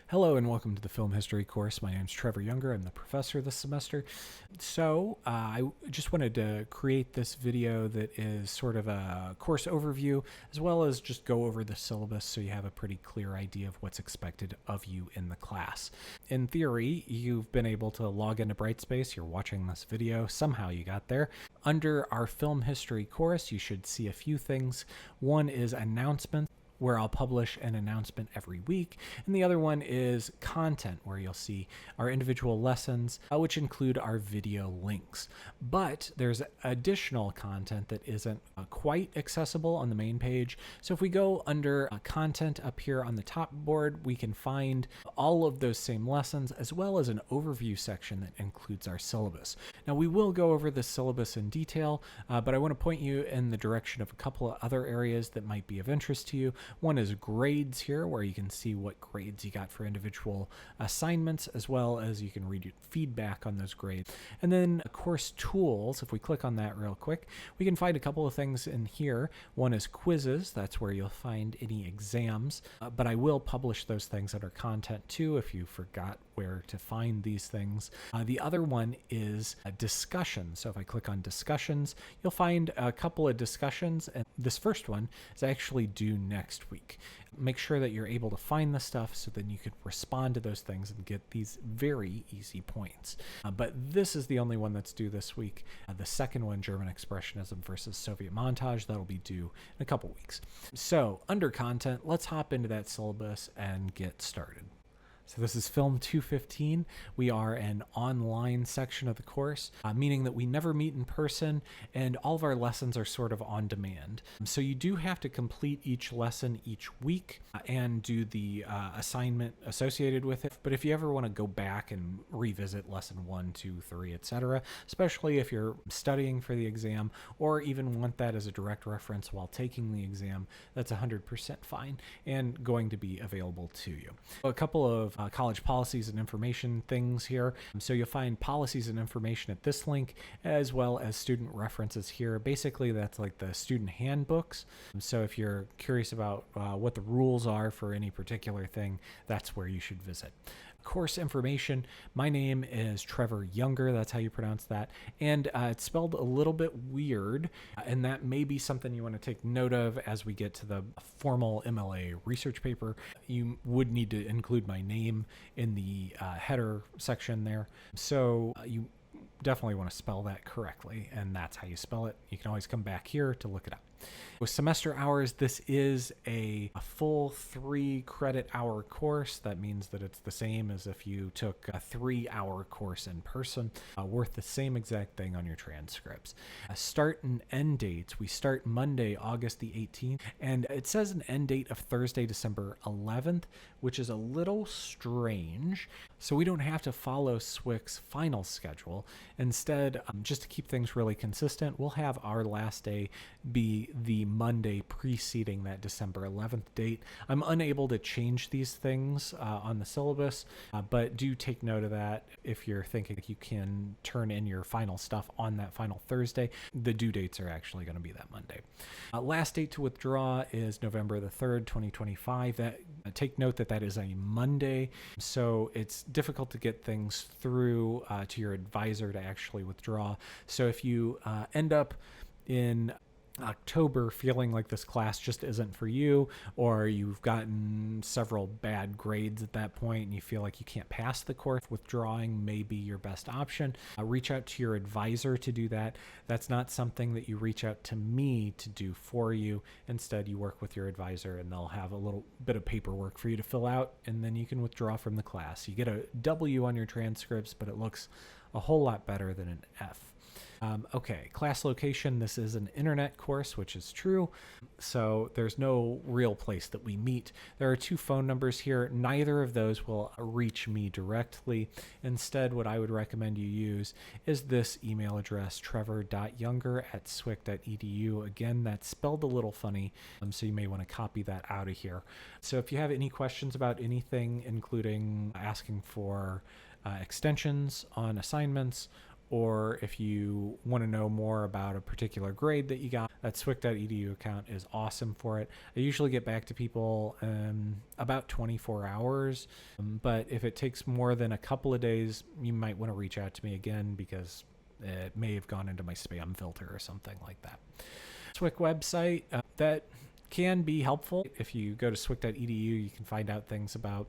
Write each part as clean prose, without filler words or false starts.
Hello and welcome to the Film History course. My name is Trevor Younger. I'm the professor this semester. I just wanted to create this video that is sort of a course overview, as well as just go over the syllabus so you have a pretty clear idea of what's expected of you in the class. In theory, you've been able to log into Brightspace. You're watching this video. Somehow you got there. Under our Film History course, you should see a few things. One is announcements, where I'll publish an announcement every week. And the other one is content, where you'll see our individual lessons, which include our video links. But there's additional content that isn't quite accessible on the main page. So if we go under content up here on the top board, we can find all of those same lessons, as well as an overview section that includes our syllabus. Now we will go over the syllabus in detail, but I want to point you in the direction of a couple of other areas that might be of interest to you. One is grades here, where you can see what grades you got for individual assignments, as well as you can read feedback on those grades. And then course tools, if we click on that real quick, we can find a couple of things in here. One is quizzes. That's where you'll find any exams, but I will publish those things under content too if you forgot where to find these things. The other one is discussions. So if I click on discussions, you'll find a couple of discussions, and this first one is actually due next week. Make sure that you're able to find the stuff so then you can respond to those things and get these very easy points. But this is the only one that's due this week. The second one, German Expressionism versus Soviet Montage, that'll be due in a couple weeks. So under content, let's hop into that syllabus and get started. So this is Film 215. We are an online section of the course, meaning that we never meet in person, and all of our lessons are sort of on demand. So you do have to complete each lesson each week and do the assignment associated with it. But if you ever want to go back and revisit lesson 1, 2, 3, etc., especially if you're studying for the exam or even want that as a direct reference while taking the exam, that's 100% fine and going to be available to you. A couple of college policies and information things here. So you'll find policies and information at this link, as well as student references here. Basically, that's like the student handbooks. So if you're curious about what the rules are for any particular thing, that's where you should visit. Course information. My name is Trevor Younger. That's how you pronounce that. And it's spelled a little bit weird, and that may be something you want to take note of as we get to the formal MLA research paper. You would need to include my name in the header section there. So you definitely want to spell that correctly, and that's how you spell it. You can always come back here to look it up. With semester hours, this is a full 3 credit hour course. That means that it's the same as if you took a 3-hour course in person, worth the same exact thing on your transcripts. Start and end dates. We start Monday, August the 18th, and it says an end date of Thursday, December 11th, which is a little strange. So we don't have to follow SWC's final schedule. Instead, just to keep things really consistent, we'll have our last day be the Monday preceding that December 11th date. I'm unable to change these things on the syllabus, but do take note of that if you're thinking you can turn in your final stuff on that final Thursday. The due dates are actually going to be that Monday. Last date to withdraw is November the 3rd, 2025. Take note that is a Monday, so it's difficult to get things through to your advisor to actually withdraw. So if you end up in October feeling like this class just isn't for you, or you've gotten several bad grades at that point and you feel like you can't pass the course, withdrawing may be your best option. Reach out to your advisor to do that. That's not something that you reach out to me to do for you. Instead, you work with your advisor and they'll have a little bit of paperwork for you to fill out, and then you can withdraw from the class. You get a W on your transcripts, but it looks a whole lot better than an F. Okay, class location. This is an internet course, which is true. So there's no real place that we meet. There are 2 phone numbers here. Neither of those will reach me directly. Instead, what I would recommend you use is this email address, trevor.younger@swic.edu. Again, that's spelled a little funny, so you may want to copy that out of here. So if you have any questions about anything, including asking for extensions on assignments, or if you want to know more about a particular grade that you got, that swick.edu account is awesome for it. I usually get back to people about 24 hours, but if it takes more than a couple of days, you might want to reach out to me again because it may have gone into my spam filter or something like that. Swick website, that can be helpful. If you go to swick.edu, you can find out things about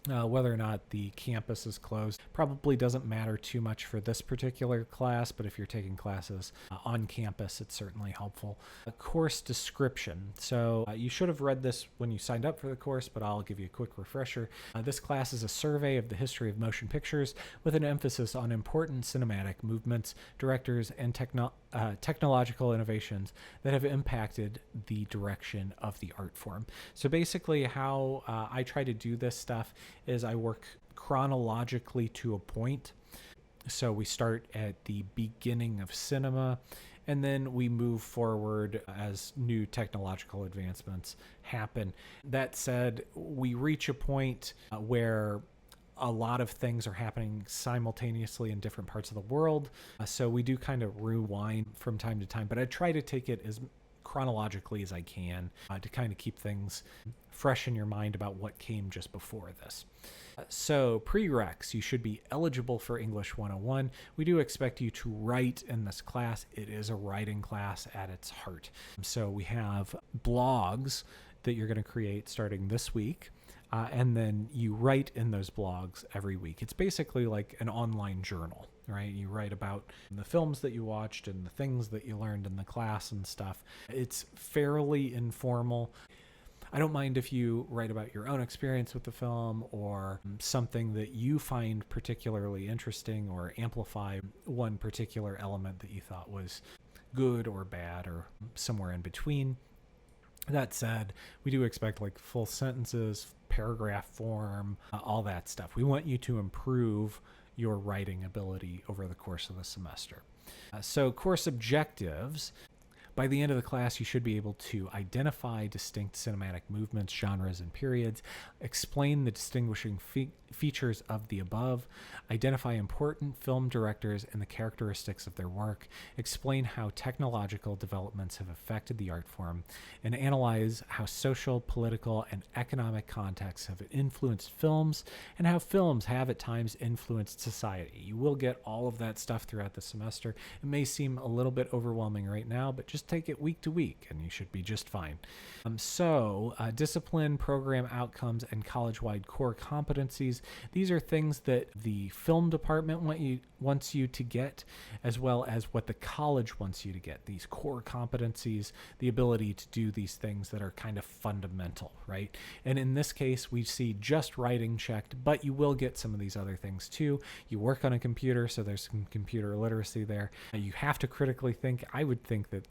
whether or not the campus is closed. Probably doesn't matter too much for this particular class, but if you're taking classes on campus, it's certainly helpful. A course description. So you should have read this when you signed up for the course, but I'll give you a quick refresher. This class is a survey of the history of motion pictures with an emphasis on important cinematic movements, directors, and technological innovations that have impacted the direction of the art form. So basically how I try to do this stuff is I work chronologically to a point. So we start at the beginning of cinema, and then we move forward as new technological advancements happen. That said, we reach a point where a lot of things are happening simultaneously in different parts of the world. So we do kind of rewind from time to time, but I try to take it as chronologically as I can to kind of keep things fresh in your mind about what came just before this. So prereqs, you should be eligible for English 101. We do expect you to write in this class. It is a writing class at its heart. So we have blogs that you're going to create starting this week. And then you write in those blogs every week. It's basically like an online journal, right? You write about the films that you watched and the things that you learned in the class and stuff. It's fairly informal. I don't mind if you write about your own experience with the film or something that you find particularly interesting or amplify one particular element that you thought was good or bad or somewhere in between. That said, we do expect like full sentences, paragraph form, all that stuff. We want you to improve your writing ability over the course of the semester. So course objectives. By the end of the class, you should be able to identify distinct cinematic movements, genres, and periods, explain the distinguishing features of the above, identify important film directors and the characteristics of their work, explain how technological developments have affected the art form, and analyze how social, political, and economic contexts have influenced films and how films have at times influenced society. You will get all of that stuff throughout the semester. It may seem a little bit overwhelming right now, but just take it week to week and you should be just fine. Discipline, program outcomes, and college-wide core competencies. These are things that the film department wants you to get, as well as what the college wants you to get. These core competencies, the ability to do these things that are kind of fundamental, right? And in this case, we see just writing checked, but you will get some of these other things too. You work on a computer, so there's some computer literacy there. You have to critically think. I would think that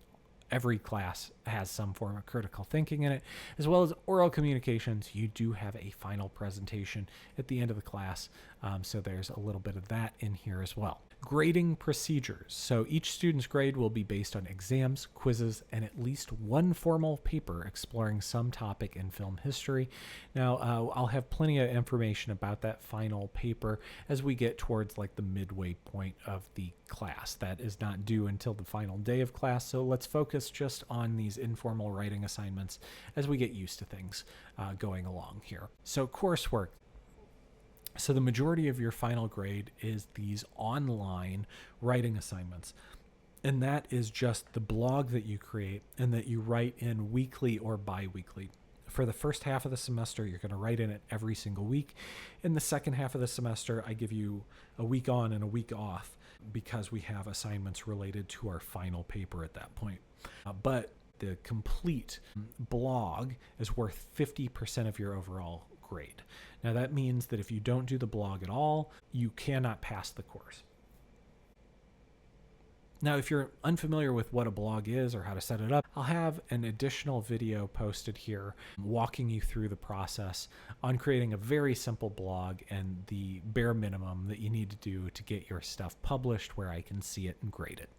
every class has some form of critical thinking in it, as well as oral communications. You do have a final presentation at the end of the class, so there's a little bit of that in here as well. Grading procedures. So each student's grade will be based on exams, quizzes, and at least one formal paper exploring some topic in film history. Now, I'll have plenty of information about that final paper as we get towards like the midway point of the class. That is not due until the final day of class, so let's focus just on these informal writing assignments as we get used to things going along here. So coursework. So the majority of your final grade is these online writing assignments. And that is just the blog that you create and that you write in weekly or bi-weekly. For the first half of the semester, you're going to write in it every single week. In the second half of the semester, I give you a week on and a week off because we have assignments related to our final paper at that point. But the complete blog is worth 50% of your overall grade. Now that means that if you don't do the blog at all, you cannot pass the course. Now, if you're unfamiliar with what a blog is or how to set it up, I'll have an additional video posted here walking you through the process on creating a very simple blog and the bare minimum that you need to do to get your stuff published where I can see it and grade it.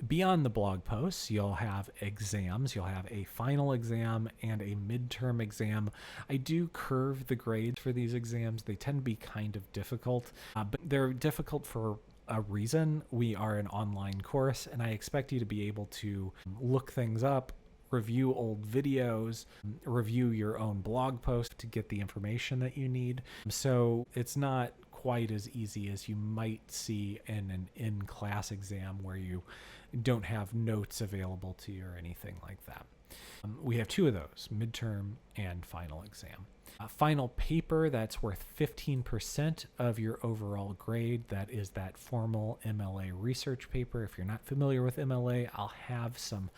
Beyond the blog posts, you'll have exams. You'll have a final exam and a midterm exam. I do curve the grades for these exams. They tend to be kind of difficult, but they're difficult for a reason. We are an online course, and I expect you to be able to look things up, review old videos, review your own blog post to get the information that you need. So it's not quite as easy as you might see in an in-class exam where you don't have notes available to you or anything like that. We have two of those, midterm and final exam. Final paper, that's worth 15% of your overall grade. That is that formal MLA research paper. If you're not familiar with MLA, I'll have some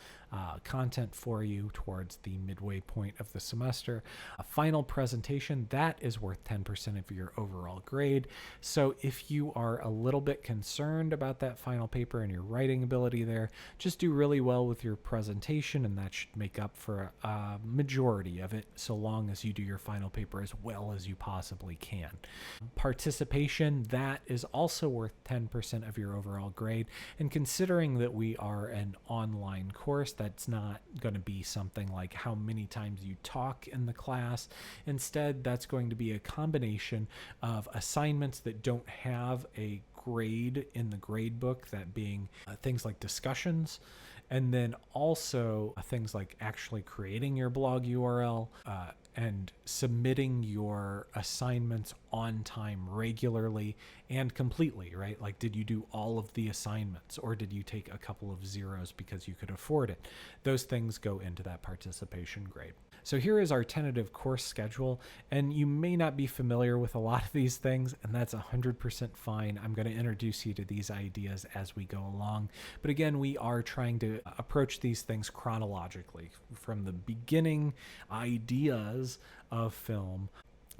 content for you towards the midway point of the semester. A final presentation, that is worth 10% of your overall grade. So if you are a little bit concerned about that final paper and your writing ability there, just do really well with your presentation, and that should make up for a majority of it, so long as you do your final paper as well as you possibly can. Participation, that is also worth 10% of your overall grade. And considering that we are an online course, that's not going to be something like how many times you talk in the class. Instead, that's going to be a combination of assignments that don't have a grade in the grade book, that being things like discussions, and then also things like actually creating your blog URL and submitting your assignments on time regularly and completely, right? Like, did you do all of the assignments, or did you take a couple of zeros because you could afford it? Those things go into that participation grade. So here is our tentative course schedule, and you may not be familiar with a lot of these things, and that's 100% fine. I'm going to introduce you to these ideas as we go along. But again, we are trying to approach these things chronologically from the beginning ideas of film.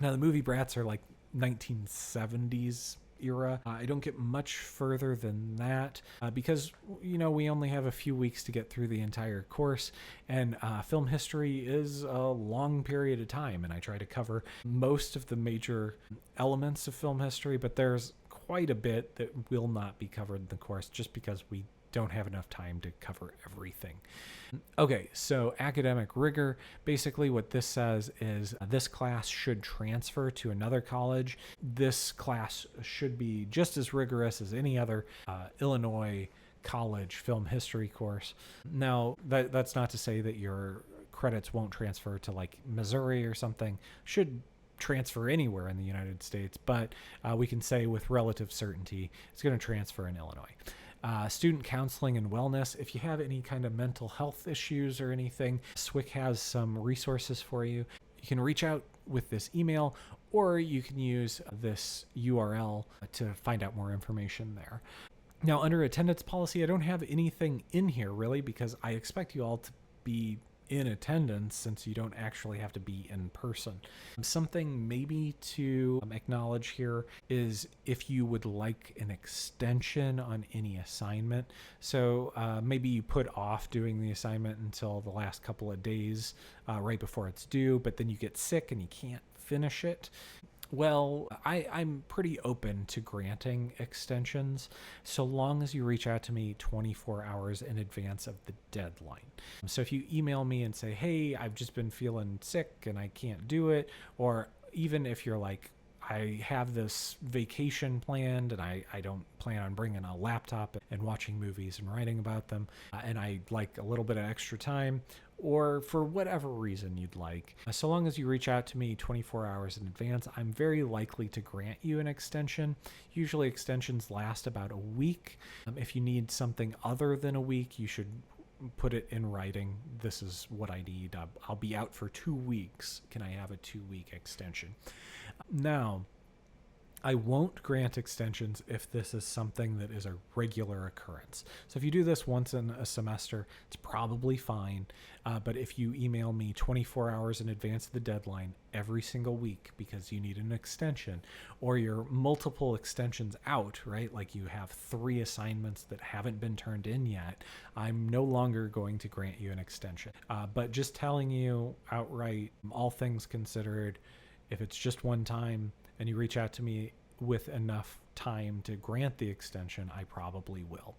Now, the movie brats are like 1970s era. I don't get much further than that because, we only have a few weeks to get through the entire course, and film history is a long period of time, and I try to cover most of the major elements of film history, but there's quite a bit that will not be covered in the course just because we don't have enough time to cover everything. Okay, so academic rigor, basically what this says is this class should transfer to another college. This class should be just as rigorous as any other Illinois college film history course. Now, that's not to say that your credits won't transfer to like Missouri or something. Should transfer anywhere in the United States, but we can say with relative certainty it's going to transfer in Illinois. Student counseling and wellness. If you have any kind of mental health issues or anything, SWIC has some resources for you. You can reach out with this email, or you can use this URL to find out more information there. Now, under attendance policy, I don't have anything in here really because I expect you all to be in attendance since you don't actually have to be in person. Something maybe to acknowledge here is if you would like an extension on any assignment. So maybe you put off doing the assignment until the last couple of days right before it's due, but then you get sick and you can't finish it. Well, I'm pretty open to granting extensions so long as you reach out to me 24 hours in advance of the deadline. So if you email me and say, hey, I've just been feeling sick and I can't do it, or even if you're like, I have this vacation planned and I don't plan on bringing a laptop and watching movies and writing about them, and I'd like a little bit of extra time, or for whatever reason you'd like, so long as you reach out to me 24 hours in advance, I'm very likely to grant you an extension. Usually extensions last about a week. If you need something other than a week, you should put it in writing. This is what I need. I'll be out for 2 weeks. Can I have a 2-week extension? Now, I won't grant extensions if this is something that is a regular occurrence. So if you do this once in a semester, it's probably fine. But if you email me 24 hours in advance of the deadline every single week because you need an extension, or you're multiple extensions out, right? Like you have 3 assignments that haven't been turned in yet, I'm no longer going to grant you an extension. But just telling you outright, all things considered, if it's just one time and you reach out to me with enough time to grant the extension, I probably will.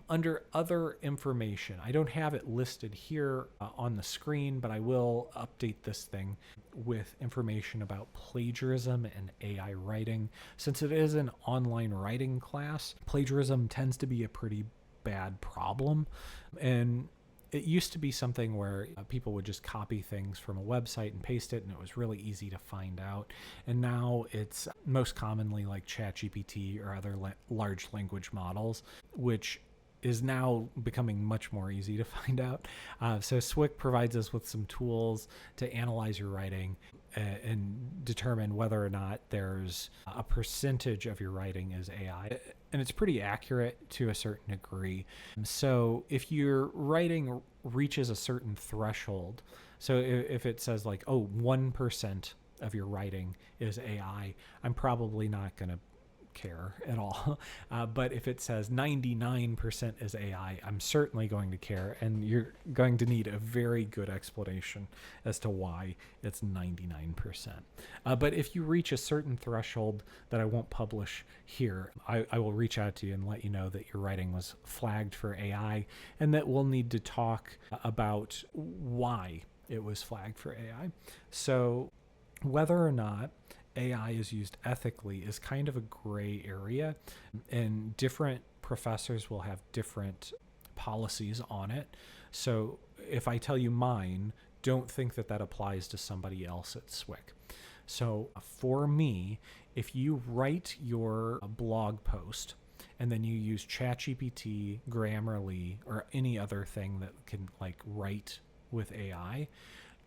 Under other information, I don't have it listed here on the screen, but I will update this thing with information about plagiarism and AI writing. Since it is an online writing class, plagiarism tends to be a pretty bad problem. And it used to be something where people would just copy things from a website and paste it, and it was really easy to find out. And now it's most commonly like ChatGPT or other large language models, which is now becoming much more easy to find out. So SWIC provides us with some tools to analyze your writing and determine whether or not there's a percentage of your writing is AI. And it's pretty accurate to a certain degree. So if your writing reaches a certain threshold, so if it says like, oh, 1% of your writing is AI, I'm probably not going to care at all. But if it says 99% is AI, I'm certainly going to care, and you're going to need a very good explanation as to why it's 99%. But if you reach a certain threshold that I won't publish here, I will reach out to you and let you know that your writing was flagged for AI, and that we'll need to talk about why it was flagged for AI. So whether or not AI is used ethically is kind of a gray area, and different professors will have different policies on it. So if I tell you mine, don't think that that applies to somebody else at SWIC. So for me, if you write your blog post and then you use ChatGPT, Grammarly, or any other thing that can like write with AI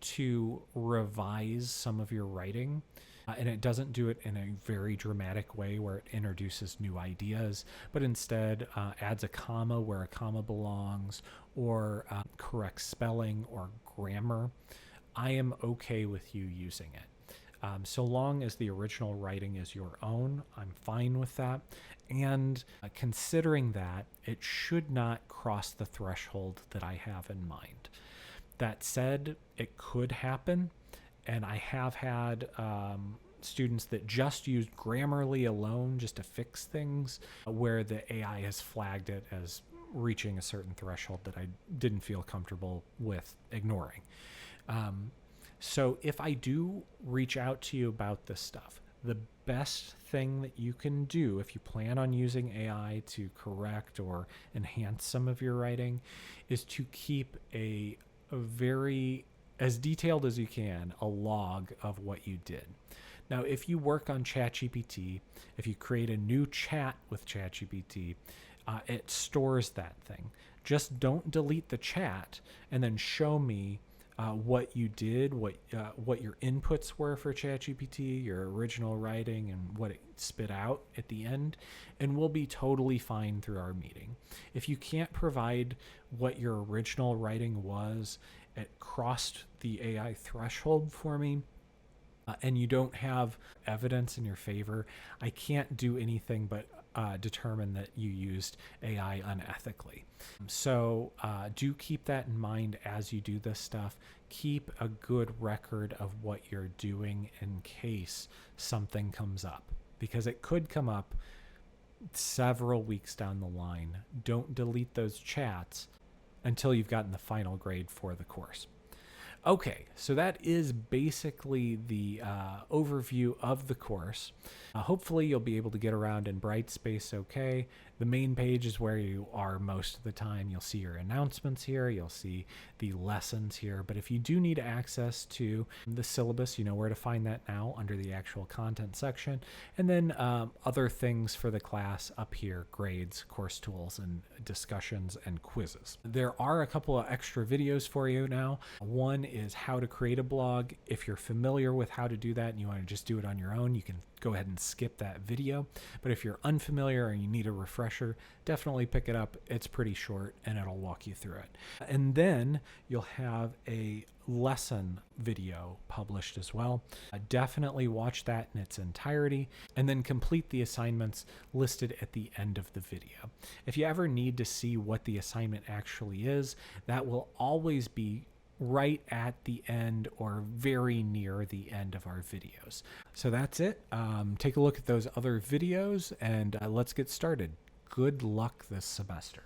to revise some of your writing, and it doesn't do it in a very dramatic way where it introduces new ideas, but instead adds a comma where a comma belongs, or corrects spelling or grammar, I am okay with you using it. So long as the original writing is your own, I'm fine with that. And considering that, it should not cross the threshold that I have in mind. That said, it could happen. And I have had students that just used Grammarly alone just to fix things, where the AI has flagged it as reaching a certain threshold that I didn't feel comfortable with ignoring. So if I do reach out to you about this stuff, the best thing that you can do if you plan on using AI to correct or enhance some of your writing is to keep a very, as detailed as you can, a log of what you did. Now, if you work on ChatGPT, if you create a new chat with ChatGPT, it stores that thing. Just don't delete the chat and then show me what you did, what your inputs were for ChatGPT, your original writing, and what it spit out at the end, and we'll be totally fine through our meeting. If you can't provide what your original writing was, it crossed the AI threshold for me, and you don't have evidence in your favor, I can't do anything but determine that you used AI unethically. So do keep that in mind as you do this stuff. Keep a good record of what you're doing in case something comes up, because it could come up several weeks down the line. Don't delete those chats until you've gotten the final grade for the course. Okay, so that is basically the overview of the course. Hopefully you'll be able to get around in Brightspace okay. The main page is where you are most of the time. You'll see your announcements here. You'll see the lessons here. But if you do need access to the syllabus, you know where to find that now under the actual content section. And then other things for the class up here, grades, course tools, and discussions and quizzes. There are a couple of extra videos for you now. One is how to create a blog. If you're familiar with how to do that and you want to just do it on your own, you can go ahead and skip that video. But if you're unfamiliar and you need a refresher, definitely pick it up. It's pretty short and it'll walk you through it. And then you'll have a lesson video published as well. Definitely watch that in its entirety and then complete the assignments listed at the end of the video. If you ever need to see what the assignment actually is, that will always be right at the end or very near the end of our videos. So that's it. Take a look at those other videos and let's get started. Good luck this semester.